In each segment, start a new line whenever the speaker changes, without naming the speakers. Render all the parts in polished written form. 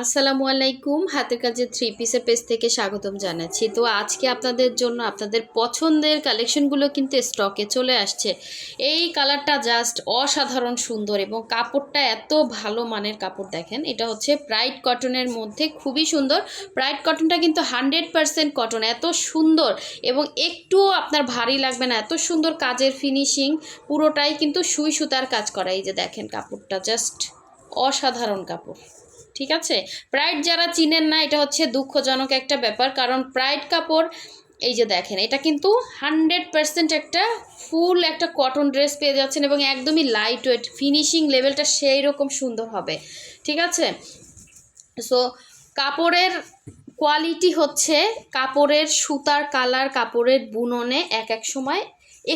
আসসালামু আলাইকুম। হাতের কাজের থ্রি পিসের পেজ থেকে স্বাগতম জানাচ্ছি। তো আজকে আপনাদের জন্য আপনাদের পছন্দের কালেকশনগুলো কিন্তু স্টকে চলে আসছে। এই কালারটা জাস্ট অসাধারণ সুন্দর এবং কাপড়টা এত ভালো মানের কাপড়। দেখেন, এটা হচ্ছে প্রাইড কটনের মধ্যে খুবই সুন্দর। প্রাইড কটনটা কিন্তু 100% কটন, এত সুন্দর এবং একটুও আপনার ভারী লাগবে না। এত সুন্দর কাজের ফিনিশিং, পুরোটাই কিন্তু সুই সুতার কাজ করা। এই যে দেখেন, কাপড়টা জাস্ট অসাধারণ কাপড়। ঠিক আছে, প্রাইড যারা চিনেন না, এটা হচ্ছে দুঃখজনক একটা ব্যাপার, কারণ প্রাইড কাপড় এই যে দেখেন, এটা কিন্তু 100% একটা ফুল একটা কটন ড্রেস পেয়ে যাচ্ছেন এবং একদমই লাইট ওয়েট, ফিনিশিং লেভেলটা সেই রকম সুন্দর হবে। ঠিক আছে, সো কাপড়ের কোয়ালিটি হচ্ছে, কাপড়ের সুতার কালার, কাপড়ের বুননে এক এক সময়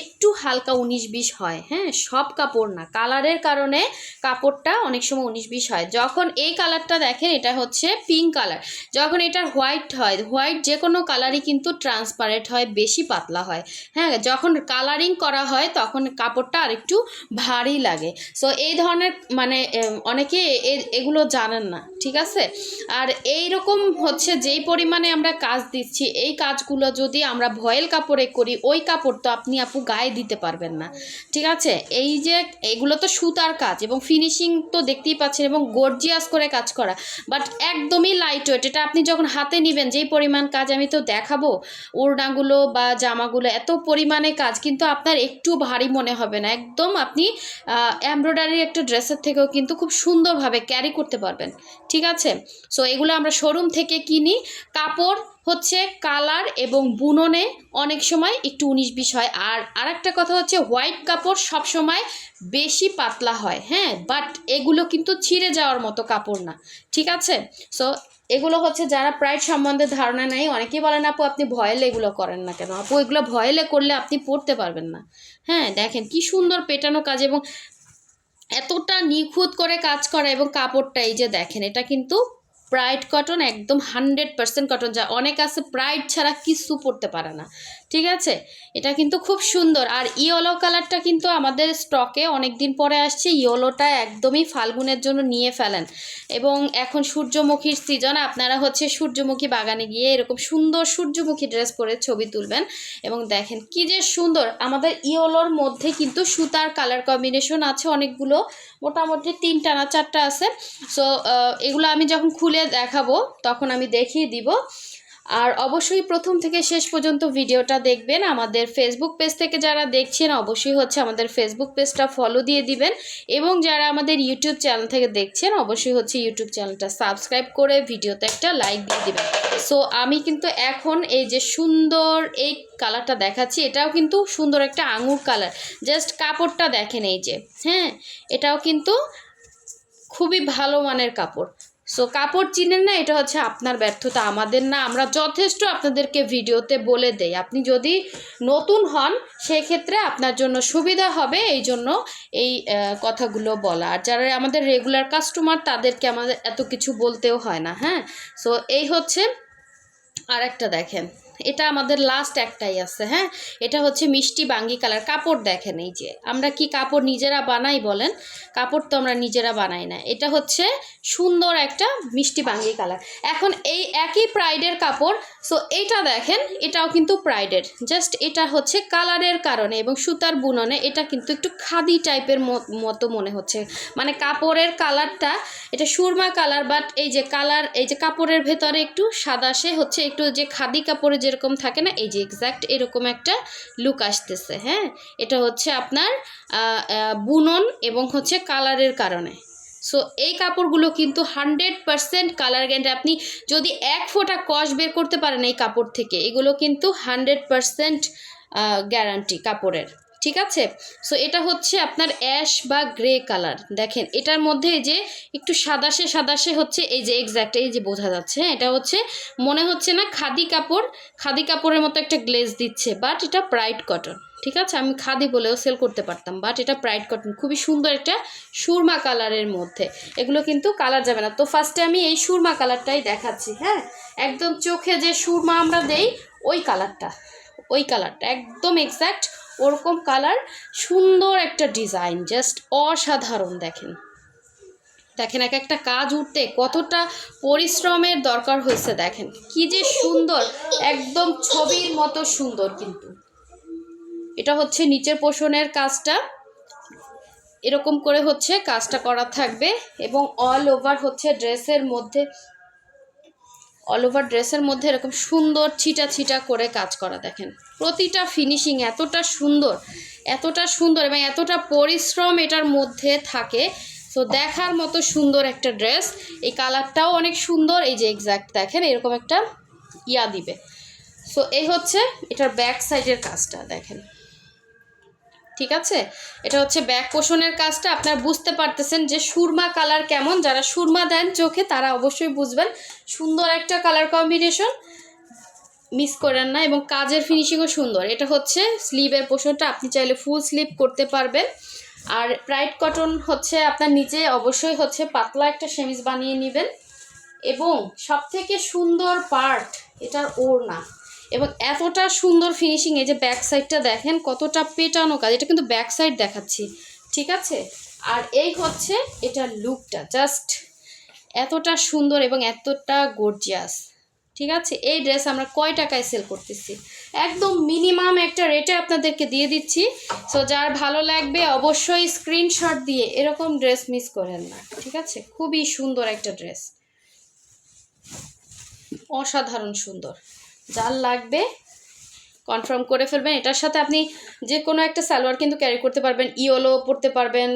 একটু হালকা 19-20 হয়। হ্যাঁ, সব কাপড় না, কালারের কারণে কাপড়টা অনেক সময় 19-20 হয়। যখন এই কালারটা দেখেন, এটা হচ্ছে পিঙ্ক কালার, যখন এটা হোয়াইট হয়, হোয়াইট যে কোনো কালারই কিন্তু ট্রান্সপারেন্ট হয়, বেশি পাতলা হয়। হ্যাঁ, যখন কালারিং করা হয় তখন কাপড়টা আরেকটু ভারী লাগে। সো এই ধরনের মানে অনেকে এগুলো জানেন না। ঠিক আছে, আর এই রকম হচ্ছে যেই পরিমাণে আমরা কাজ দিচ্ছি, এই কাজগুলো যদি আমরা ভয়েল কাপড়ে করি, ওই কাপড় তো আপনি আপু গায়ে দিতে পারবেন না। ঠিক আছে, এই যে এগুলো তো সুতার কাজ এবং ফিনিশিং তো দেখতেই পাচ্ছেন এবং গর্জিয়াস করে কাজ করা, বাট একদমই লাইট ওয়েট। এটা আপনি যখন হাতে নেবেন, যেই পরিমাণ কাজ আমি তো দেখাবো, ওড়নাগুলো বা জামাগুলো এত পরিমাণে কাজ, কিন্তু আপনার একটু ভারী মনে হবে না। একদম আপনি এমব্রয়ডারির একটা ড্রেসের থেকেও কিন্তু খুব সুন্দরভাবে ক্যারি করতে পারবেন। ঠিক আছে, সো এগুলো আমরা শোরুম থেকে কিনি। কাপড় হচ্ছে কালার এবং বুননে অনেক সময় একটু 19-20 হয়। আর আরেকটা কথা হচ্ছে, হোয়াইট কাপড় সব সময় বেশি পাতলা হয়। হ্যাঁ, বাট এগুলো কিন্তু ছিঁড়ে যাওয়ার মতো কাপড় না। ঠিক আছে, সো এগুলো হচ্ছে যারা প্রাইড সম্বন্ধে ধারণা নেই, অনেকেই বলেন আপু আপনি ভয়েলে এগুলো করেন না কেন। আপু এগুলো ভয়েলে করলে আপনি পরতে পারবেন না। হ্যাঁ, দেখেন কি সুন্দর পেটানো কাজ এবং এতটা নিখুঁত করে কাজ করা, এবং কাপড়টা এই যে দেখেন, এটা কিন্তু প্রাইড কটন, একদম 100% কটন। যা অনেক আছে প্রাইড ছাড়া কিছু পরতে পারে না। ঠিক আছে, এটা কিন্তু খুব সুন্দর। আর ইয়েলো কালারটা কিন্তু আমাদের স্টকে অনেক দিন পরে আসছে। ইয়েলোটা একদমই ফাল্গুনের জন্য নিয়ে ফেলেন, এবং এখন সূর্যমুখীর সিজন, আপনারা হচ্ছে সূর্যমুখী বাগানে গিয়ে এরকম সুন্দর সূর্যমুখী ড্রেস পরে ছবি তুলবেন। এবং দেখেন কি যে সুন্দর, আমাদের ইয়েলোর মধ্যে কিন্তু সুতার কালার কম্বিনেশন আছে অনেকগুলো, মোটামুটি 3টা না 4টা আছে। সো এগুলো আমি যখন খুলে দেখাবো তখন আমি দেখিয়ে দিব। আর অবশ্যই প্রথম থেকে শেষ পর্যন্ত ভিডিওটা দেখবেন। আমাদের ফেসবুক পেজ থেকে যারা দেখছেন, অবশ্যই হচ্ছে আমাদের ফেসবুক পেজটা ফলো দিয়ে দিবেন, এবং যারা আমাদের ইউটিউব চ্যানেল থেকে দেখছেন, অবশ্যই হচ্ছে ইউটিউব চ্যানেলটা সাবস্ক্রাইব করে ভিডিওতে একটা লাইক দিয়ে দিবেন। সো আমি কিন্তু এখন এই যে সুন্দর এই কালারটা দেখাচ্ছি, এটাও কিন্তু সুন্দর একটা আঙুর কালার। জাস্ট কাপড়টা দেখেন এই যে, হ্যাঁ, এটাও কিন্তু খুবই ভালো মানের কাপড়। সো কাপড় চিনেন না, এটা হচ্ছে আপনার ব্যর্থতা, আমাদের না। আমরা যথেষ্ট আপনাদেরকে ভিডিওতে বলে দেই। আপনি যদি নতুন হন, সেক্ষেত্রে আপনার জন্য সুবিধা হবে, এই জন্য এই কথাগুলো বলা। আর যারা আমাদের রেগুলার কাস্টমার, তাদেরকে আমাদের এত কিছু বলতেও হয় না। হ্যাঁ, সো এই হচ্ছে। আর একটা দেখেন, এটা আমাদের লাস্ট একটাই আছে। হ্যাঁ, এটা হচ্ছে মিষ্টি বাঙ্গি কালার। কাপড় দেখেন, এই যে আমরা কি কাপড় নিজেরা বানাই বলেন? কাপড় তো আমরা নিজেরা বানাই না। এটা হচ্ছে সুন্দর একটা মিষ্টি বাঙ্গি কালার। এখন এই একই প্রাইডের কাপড়, সো এইটা দেখেন, এটাও কিন্তু প্রাইডের। জাস্ট এটা হচ্ছে কালারের কারণে এবং সুতার বুননে এটা কিন্তু একটু খাদি টাইপের মতো মনে হচ্ছে। মানে কাপড়ের কালারটা এটা সুরমা কালার, বাট এই যে কালার, এই যে কাপড়ের ভেতরে একটু সাদাসে হচ্ছে, একটু যে খাদি কাপড়ে যেরকম থাকে না, এই যে এক্স্যাক্ট এরকম একটা লুক আসতেছে। হ্যাঁ, এটা হচ্ছে আপনার বুনন এবং হচ্ছে কালারের কারণে। সো এই কাপড়গুলো কিন্তু 100% কালার গ্যারান্টি। আপনি যদি 1 ফোঁটা কষ বের করতে পারেন এই কাপড় থেকে, এগুলো কিন্তু 100% গ্যারান্টি কাপড়ের। ঠিক আছে, সো এটা হচ্ছে আপনার অ্যাশ বা গ্রে কালার। দেখেন এটার মধ্যে এই যে একটু সাদাসে সাদাসে হচ্ছে, এই যে এক্স্যাক্ট এই যে বোঝা যাচ্ছে। হ্যাঁ, এটা হচ্ছে মনে হচ্ছে না খাদি কাপড়, খাদি কাপড়ের মতো একটা গ্লেজ দিচ্ছে, বাট এটা প্রাইড কটন। ঠিক আছে, আমি খাদি বলেও সেল করতে পারতাম, বাট এটা প্রাইড কটন, খুবই সুন্দর একটা সুরমা কালারের মধ্যে। এগুলো কিন্তু কালার যাবে না। তো ফার্স্টে আমি এই সুরমা কালারটাই দেখাচ্ছি। হ্যাঁ, একদম চোখে যে সুরমা আমরা দেই, ওই কালারটা, ওই কালারটা একদম এক্স্যাক্ট ওরকম কালার। সুন্দর একটা ডিজাইন, জাস্ট অসাধারণ। দেখেন দেখেন এক একটা কাজ উঠতে কতটা পরিশ্রমের দরকার হয়েছে, দেখেন কি যে সুন্দর, একদম ছবির মতো সুন্দর। কিন্তু এটা হচ্ছে নিচের পোর্শনের কাজটা, এরকম করে হচ্ছে কাজটা করা থাকবে এবং অল ওভার হচ্ছে ড্রেসের মধ্যে এরকম সুন্দর ছিটা ছিটা করে কাজ করা। দেখেন প্রতিটা ফিনিশিং এতটা সুন্দর এবং এতটা পরিশ্রম এটার মধ্যে থাকে। সো দেখার মতো সুন্দর একটা ড্রেস। এই কালারটাও অনেক সুন্দর, এই যে এক্স্যাক্ট দেখেন এরকম একটা ইয়া দিবে। সো এই হচ্ছে এটার ব্যাক সাইডের কাজটা, দেখেন ঠিক আছে। এটা হচ্ছে ব্যাক পোর্শনের কাজটা। আপনারা বুঝতে পারতেছেন যে সুরমা কালার কেমন, যারা সুরমা দেন চোখে তারা অবশ্যই বুঝবেন। সুন্দর একটা কালার কম্বিনেশন, মিস করেন না। এবং কাজের ফিনিশিংও সুন্দর। এটা হচ্ছে স্লিভের পোর্শনটা, আপনি চাইলে ফুল স্লিভ করতে পারবেন। আর ব্রাইট কটন হচ্ছে আপনার নিচে অবশ্যই হচ্ছে পাতলা একটা সেমিজ বানিয়ে নেবেন। এবং সবথেকে সুন্দর পার্ট এটার ওড়না, এবং এতটা সুন্দর ফিনিশিং। এই যে ব্যাক সাইডটা দেখেন কতটা পেটানো কাজ, এটা কিন্তু ব্যাক সাইড দেখাচ্ছি, ঠিক আছে। আর এই হচ্ছে এটার লুকটা, জাস্ট এতটা সুন্দর এবং এতটা গর্জিয়াস, ঠিক আছে। এই ড্রেস আমরা কয় টাকায় সেল করতেছি, একদম মিনিমাম একটা রেটে আপনাদেরকে দিয়ে দিচ্ছি। সো যার ভালো লাগবে অবশ্যই স্ক্রিনশট দিয়ে এরকম ড্রেস মিস করেন না, ঠিক আছে। খুবই সুন্দর একটা ড্রেস, অসাধারণ সুন্দর। যার লাগবে কনফার্ম করে ফেলবেন। এটার সাথে আপনি যে কোনো একটা সালোয়ার কিন্তু ক্যারি করতে পারবেন, ইয়েলো পরতে পারবেন,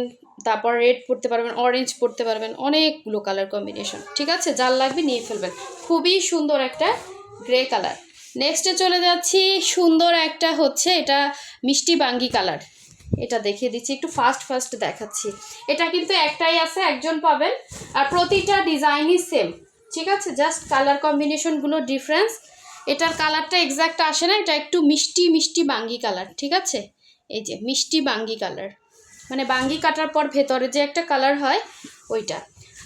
তারপর রেড পরতে পারবেন, অরেঞ্জ পরতে পারবেন, অনেকগুলো কালার কম্বিনেশন, ঠিক আছে। যার লাগবে নিয়ে ফেলবেন। খুবই সুন্দর একটা গ্রে কালার। নেক্সটে চলে যাচ্ছি, সুন্দর একটা হচ্ছে এটা মিষ্টি বাঙ্গি কালার। এটা দেখিয়ে দিচ্ছি, একটু ফাস্ট দেখাচ্ছি। এটা কিন্তু একটাই আছে, একজন পাবেন। আর প্রতিটা ডিজাইনই সেম, ঠিক আছে, জাস্ট কালার কম্বিনেশনগুলো ডিফারেন্স। এটার কালারটা এক্স্যাক্ট আসে না, এটা একটু মিষ্টি বাঙ্গি কালার, ঠিক আছে। এই যে মিষ্টি বাঙ্গি কালার, মানে বাঙ্গি কাটার পর ভেতরে যে একটা কালার হয় ওইটা।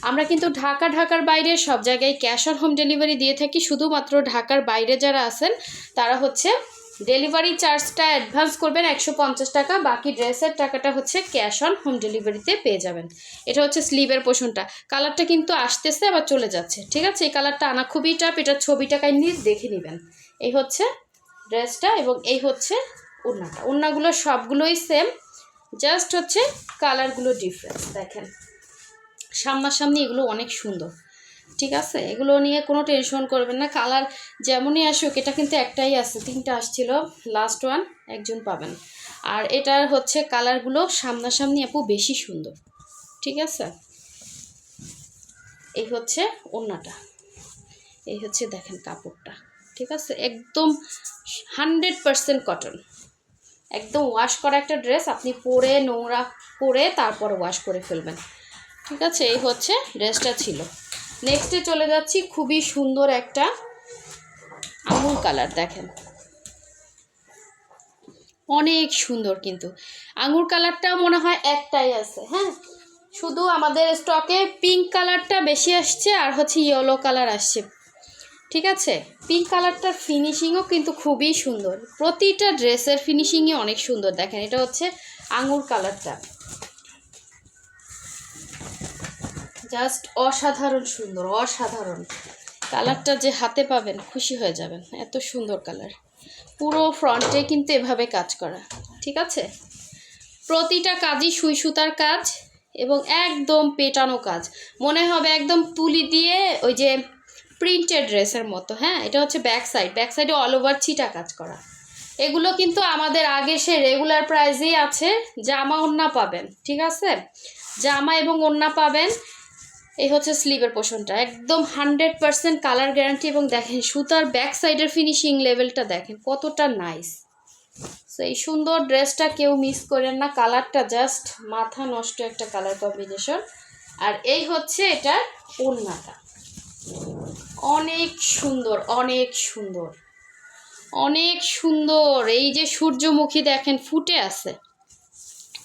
আমরা কিন্তু ঢাকার বাইরে সব জায়গায় ক্যাশ অন হোম ডেলিভারি দিয়ে থাকি। শুধুমাত্র ঢাকার বাইরে যারা আছেন তারা হচ্ছে ডেলিভারি চার্জটা অ্যাডভান্স করবেন 150 টাকা, বাকি ড্রেসের টাকাটা হচ্ছে ক্যাশ অন হোম ডেলিভারিতে পেয়ে যাবেন। এটা হচ্ছে স্লিভের পোর্শনটা। কালারটা কিন্তু আসতেছে আবার চলে যাচ্ছে, ঠিক আছে। এই কালারটা আনা খুবই টাফ, এটার ছবিটা কাইন্ডলি দেখে নেবেন। এই হচ্ছে ড্রেসটা এবং এই হচ্ছে ওড়নাটা। ওড়নাগুলো সবগুলোই সেম, জাস্ট হচ্ছে কালারগুলো ডিফারেন্স। দেখেন সামনাসামনি এগুলো অনেক সুন্দর, ঠিক আছে। এগুলো নিয়ে কোনো টেনশন করবেন না, কালার যেমনই আসুক। এটা কিন্তু একটাই আছে, 3টা আসছিল, লাস্ট ওয়ান একজন পাবেন। আর এটার হচ্ছে কালারগুলো সামনাসামনি আপু বেশি সুন্দর, ঠিক আছে। এই হচ্ছে ওড়নাটা, এই হচ্ছে দেখেন কাপড়টা, ঠিক আছে। একদম 100% কটন, একদম ওয়াশ করা একটা ড্রেস। আপনি পরে নোংরা করে তারপর ওয়াশ করে ফেলবেন, ঠিক আছে। এই হচ্ছে ড্রেসটা ছিল। নেক্সটে চলে যাচ্ছি, খুবই সুন্দর একটা আঙুর কালার। দেখেন অনেক সুন্দর, কিন্তু আঙুর কালারটা মনে হয় একটাই আছে, হ্যাঁ। শুধু আমাদের স্টকে পিঙ্ক কালারটা বেশি আসছে আর হচ্ছে ইয়েলো কালার আসছে, ঠিক আছে। পিঙ্ক কালারটার ফিনিশিংও কিন্তু খুবই সুন্দর, প্রতিটা ড্রেসের ফিনিশিংই অনেক সুন্দর। দেখেন এটা হচ্ছে আঙুর কালারটা, জাস্ট অসাধারণ সুন্দর, অসাধারণ কালারটা। যে হাতে পাবেন খুশি হয়ে যাবেন, এত সুন্দর কালার। পুরো ফ্রন্টে কিন্তু এভাবে কাজ করা, ঠিক আছে। প্রতিটা কাজই সুই সুতার কাজ এবং একদম পেটানো কাজ, মনে হবে একদম তুলি দিয়ে ওই যে প্রিন্টেড ড্রেসের মতো, হ্যাঁ। এটা হচ্ছে ব্যাক সাইডে অল ওভার ছিটা কাজ করা। এগুলো কিন্তু আমাদের আগে সে রেগুলার প্রাইসেই আছে। জামা ওড়না পাবেন, ঠিক আছে, জামা এবং ওড়না পাবেন। এই হচ্ছে স্লিভের পোর্শনটা, একদম 100% কালার গ্যারান্টি। এবং দেখেন সুতার ব্যাক সাইডের ফিনিশিং লেভেলটা দেখেন কতটা নাইস। সো এই সুন্দর ড্রেসটা কেউ মিস করেন না, কালারটা জাস্ট মাথা নষ্ট একটা কালার কম্বিনেশন। আর এই হচ্ছে এটার ওড়নাটা, অনেক সুন্দর, অনেক সুন্দর, অনেক সুন্দর। এই যে সূর্যমুখী দেখেন ফুটে আছে,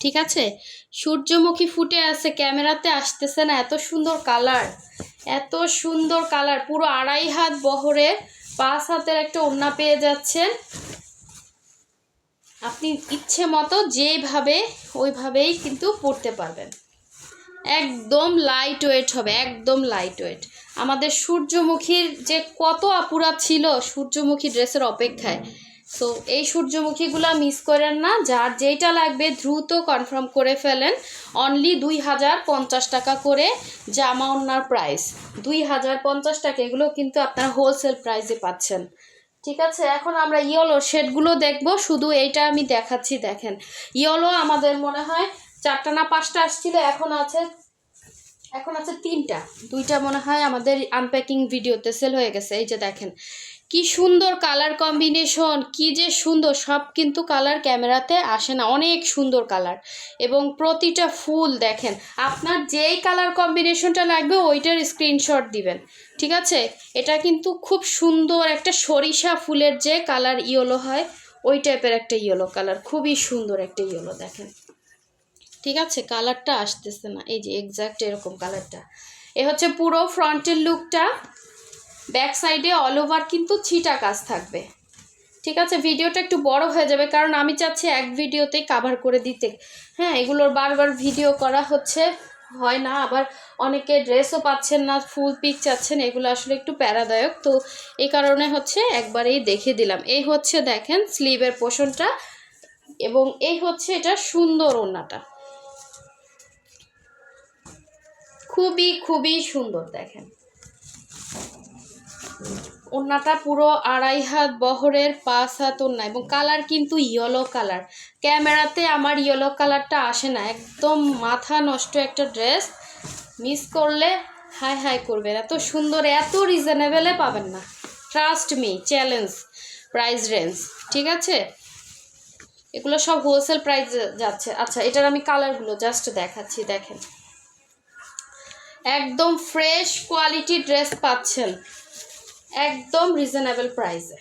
ঠিক আছে, সূর্যমুখী ফুটে আছে, ক্যামেরাতে আসতেছে না। এত সুন্দর কালার, এত সুন্দর কালার। পুরো 2.5 হাত বহরে 5 হাতের একটা ওড়না পেয়ে যাচ্ছেন। আপনি ইচ্ছে মতো যেভাবে ওইভাবেই কিন্তু পরতে পারবেন। একদম লাইট ওয়েট হবে, একদম লাইট ওয়েট। আমাদের সূর্যমুখীর যে কত আপুরা ছিল সূর্যমুখী ড্রেসের অপেক্ষায়, সো এই সূর্যমুখীগুলো মিস করেন না। যার যেটা লাগবে দ্রুত কনফার্ম করে ফেলেন। অনলি 2050 টাকা করে জামা ওড়নার প্রাইস, 2050 টাকা। এগুলো কিন্তু আপনারা হোলসেল প্রাইসে পাচ্ছেন। ঠিক আছে, এখন আমরা ইয়েলো শেডগুলো দেখব। শুধু এইটা আমি দেখাচ্ছি, দেখেন ইয়েলো আমাদের মনে হয় 4টা না 5টা আসছিল, এখন আছে 3টা, 2টা মনে হয় আমাদের আনপ্যাকিং ভিডিওতে সেল হয়ে গেছে। এই যে দেখেন কি সুন্দর কালার কম্বিনেশন, কি যে সুন্দর। সব কিন্তু কালার ক্যামেরাতে আসে না, অনেক সুন্দর কালার এবং প্রতিটা ফুল দেখেন। আপনার যেই কালার কম্বিনেশনটা লাগবে ওইটার স্ক্রিনশট দিবেন। ঠিক আছে, এটা কিন্তু খুব সুন্দর একটা সরিষা ফুলের যে কালার ইয়েলো হয় ওই টাইপের একটা ইয়েলো কালার, খুবই সুন্দর একটা ইয়েলো দেখেন। ঠিক আছে, কালারটা আসতেছে না, এই যে এক্স্যাক্ট এরকম কালারটা। এ হচ্ছে পুরো ফ্রন্টের লুকটা। ব্যাক সাইডে অল ওভার কিন্তু ছিটা কাজ থাকবে। ঠিক আছে, ভিডিওটা একটু বড় হয়ে যাবে কারণ আমি চাচ্ছি এক ভিডিওতেই কাভার করে দিতে। হ্যাঁ, এগুলোর বারবার ভিডিও করা হয় না, আবার অনেকে ড্রেসও পাচ্ছেন না, ফুল পিক চাচ্ছেন, এগুলো আসলে একটু প্যারাদায়ক। তো এই কারণে একবারেই দেখিয়ে দিলাম। এই দেখেন স্লিভের পোর্শনটা এবং এই এটা সুন্দর ওড়নাটা, খুবই খুবই সুন্দর। দেখেন ওড়নাটা পুরো 2.5 হাত বহরের, 5 হাত ওড়না এবং কালার কিন্তু ইয়েলো কালার। ক্যামেরাতে আমার ইয়েলো কালারটা আসে না, একদম মাথা নষ্ট একটা ড্রেস। মিস করলে হাই হাই করবেন, এত সুন্দর, এত রিজনেবলে পাবেন না। Trust me, challenge price range. ঠিক আছে, এগুলো সব হোলসেল প্রাইস যাচ্ছে। আচ্ছা, এটার আমি কালারগুলো জাস্ট দেখাচ্ছি, দেখেন একদম ফ্রেশ কোয়ালিটি ড্রেস পাচ্ছেন একদম রিজনেবল প্রাইসে।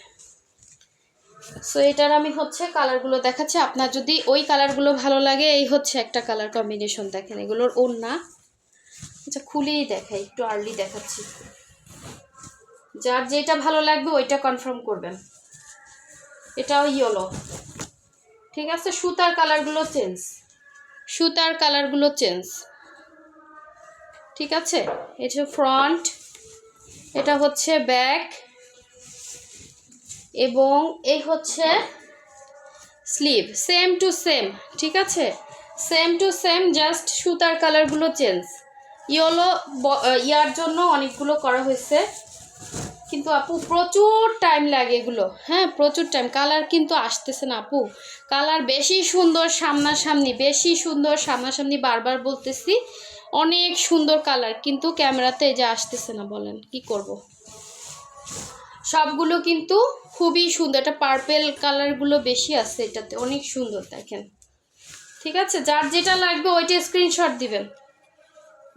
সো এটার আমি কালারগুলো দেখাচ্ছি। আপনার যদি ওই কালারগুলো ভালো লাগে, এই একটা কালার কম্বিনেশন দেখেন, এগুলোর ওড়না। আচ্ছা, খুলেই দেখাই, একটু আর্লি দেখাচ্ছি। যার যেটা ভালো লাগবে ওইটা কনফার্ম করবেন। এটাও ইয়েলো। ঠিক আছে, সুতার কালারগুলো চেঞ্জ। ঠিক আছে, এটা ফ্রন্ট, এটা ব্যাক এবং এই স্লিভ, সেম টু সেম। ঠিক আছে, সেম টু সেম, জাস্ট সুতার কালারগুলো চেঞ্জ। ইয়েলো ইয়ার জন্য অনেকগুলো করা হয়েছে, কিন্তু আপু প্রচুর টাইম লাগে এগুলো। হ্যাঁ, প্রচুর টাইম। কালার কিন্তু আসতেছে না আপু, কালার বেশি সুন্দর সামনাসামনি, বারবার বলতেছি অনেক সুন্দর কালার, কিন্তু ক্যামেরাতে যে আসতেছে না, বলেন কি করব। সবগুলো কিন্তু খুবই সুন্দর, এটা পার্পেল কালারগুলো বেশি আছে এটাতে, অনেক সুন্দর দেখেন। ঠিক আছে, যার যেটা লাগবে ওইটা স্ক্রিনশট দিবেন।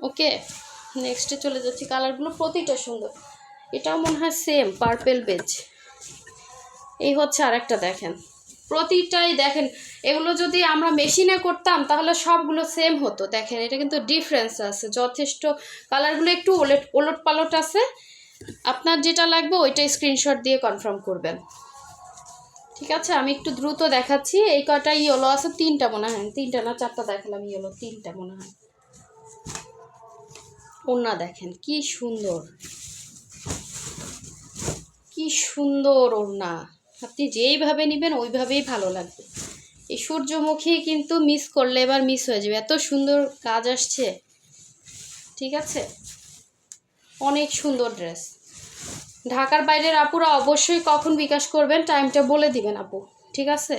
ওকে, নেক্সটে চলে যাচ্ছি। কালারগুলো প্রতিটা সুন্দর। এটাও মনে হয় সেম পার্পেল বেজ। এই আরেকটা দেখেন, প্রতিটাই দেখেন। এগুলো যদি আমরা মেশিনে করতাম তাহলে সবগুলো সেম হতো। দেখেন এটা কিন্তু ডিফারেন্স আছে যথেষ্ট, কালারগুলো একটু ওলট পালট আছে। আপনার যেটা লাগবে ওইটা স্ক্রিনশট দিয়ে কনফার্ম করবেন। ঠিক আছে, আমি একটু দ্রুত দেখাচ্ছি। এই কটা ইয়েলো আছে, 3টা মনে হয়, 3টা না 4টা দেখালাম, ইয়েলো 3টা মনে হয়। ওড়না দেখেন কি সুন্দর, কি সুন্দর ওড়না। আপনি যেইভাবে নেবেন ওইভাবেই ভালো লাগবে। এই সূর্যমুখী কিন্তু মিস করলে এবার মিস হয়ে যাবে, এত সুন্দর কাজ আসছে। ঠিক আছে, অনেক সুন্দর ড্রেস। ঢাকার বাইরের আপুরা অবশ্যই কখন বিকাশ করবেন টাইমটা বলে দিবেন আপু। ঠিক আছে,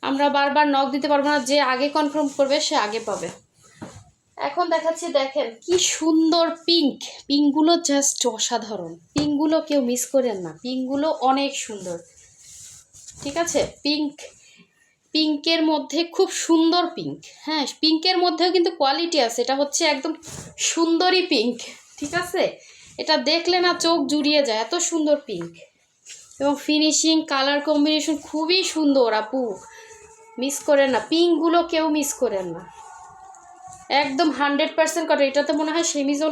আমরা বারবার নক দিতে পারবো না, যে আগে কনফার্ম করবে সে আগে পাবে। এখন দেখাচ্ছি, দেখেন কি সুন্দর পিঙ্কগুলো জাস্ট অসাধারণ। পিঙ্কগুলো কেউ মিস করেন না, পিঙ্কগুলো অনেক সুন্দর। ঠিক আছে, পিঙ্কের মধ্যে খুব সুন্দর পিঙ্ক। হ্যাঁ, পিঙ্কের মধ্যেও কিন্তু কোয়ালিটি আছে, এটা একদম সুন্দরী পিঙ্ক। ঠিক আছে, এটা দেখলে না চোখ জুড়িয়ে যায়, এত সুন্দর পিঙ্ক এবং ফিনিশিং, কালার কম্বিনেশন খুবই সুন্দর আপু। মিস করেন না, পিঙ্কগুলো কেউ মিস করেন না, একদম 100% কটন। এটাতে মনে হয় সেমিজও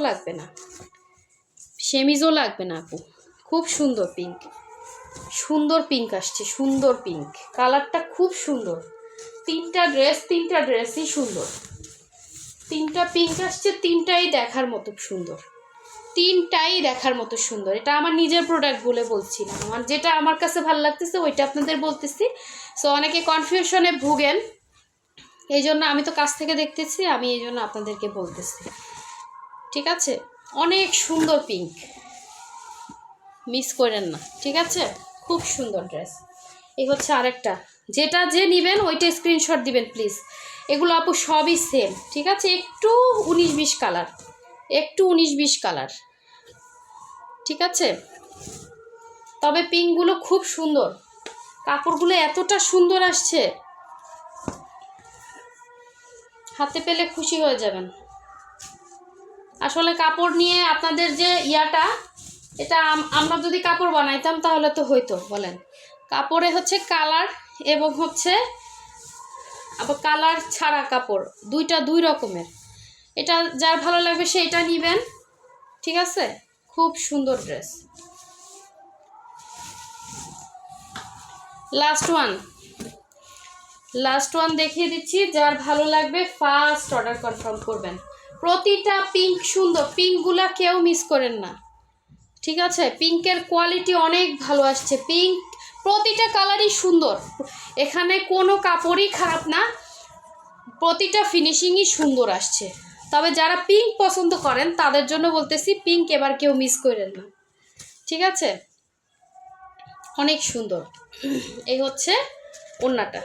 লাগবে না আপু, খুব সুন্দর পিঙ্ক আসছে, সুন্দর পিঙ্ক কালারটা খুব সুন্দর। তিনটা ড্রেসই সুন্দর। তিনটা পিঙ্ক আসছে, তিনটাই দেখার মতো সুন্দর, তিনটাই দেখার মতো সুন্দর। এটা আমার নিজের প্রোডাক্ট বলে বলছি না, আমার যেটা আমার কাছে ভালো লাগতেছে ওইটা আপনাদের বলতেছি। সো অনেকে কনফিউশনে ভুগেন, এই জন্য আমি তো কাছ থেকে দেখতেছি, আমি এই জন্য আপনাদেরকে বলতেছি, ঠিক আছে? অনেক সুন্দর পিঙ্ক, মিস করেন না, ঠিক আছে? খুব সুন্দর ড্রেস। এই হচ্ছে আরেকটা, যেটা যে নেবেন ওইটা স্ক্রিনশট দিবেন প্লিজ। এগুলো আপু সবই সেম, ঠিক আছে? একটু 19-20 কালার, একটু 19-20 কালার, ঠিক আছে? তবে পিঙ্কগুলো খুব সুন্দর, কাপড়গুলো এতটা সুন্দর আসছে, হাতে পেলে খুশি হয়ে যাবেন। আসলে কাপড় নিয়ে আপনাদের যে ইয়াটা, এটা আমরা যদি কাপড় বানাইতাম তাহলে তো হইতো, বলেন? কাপড়ে হচ্ছে কালার এবং হচ্ছে আবার কালার ছাড়া কাপড়, দুইটা দুই রকমের। এটা যার ভালো লাগবে সে এটা নেবেন, ঠিক আছে? খুব সুন্দর ড্রেস। লাস্ট ওয়ান দেখিয়ে দিচ্ছি, যার ভালো লাগবে ফার্স্ট অর্ডার কনফার্ম করবেন। প্রতিটা পিঙ্ক সুন্দর, পিঙ্কগুলা কেউ মিস করেন না, ঠিক আছে? পিঙ্কের কোয়ালিটি অনেক ভালো আসছে, পিঙ্ক প্রতিটা কালারই সুন্দর, এখানে কোনো কাপড়ই খারাপ না, প্রতিটা ফিনিশিংই সুন্দর আসছে। তবে যারা পিঙ্ক পছন্দ করেন তাদের জন্য বলতেছি, পিঙ্ক এবার কেউ মিস করেন না, ঠিক আছে? অনেক সুন্দর। এই হচ্ছে ওড়নাটা,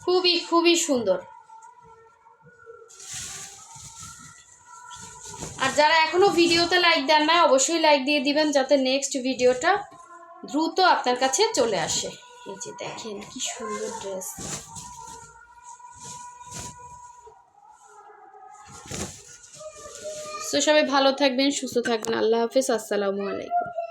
খুবই খুবই সুন্দর। আর যারা এখনো ভিডিওতে লাইক দেন না, অবশ্যই লাইক দিয়ে দিবেন, যাতে নেক্সট ভিডিওটা দ্রুত আপনার কাছে চলে আসে। এই যে দেখেন কি সুন্দর ড্রেস। সো সবাই ভালো থাকবেন, সুস্থ থাকবেন। আল্লাহ হাফেজ, আসসালামু আলাইকুম।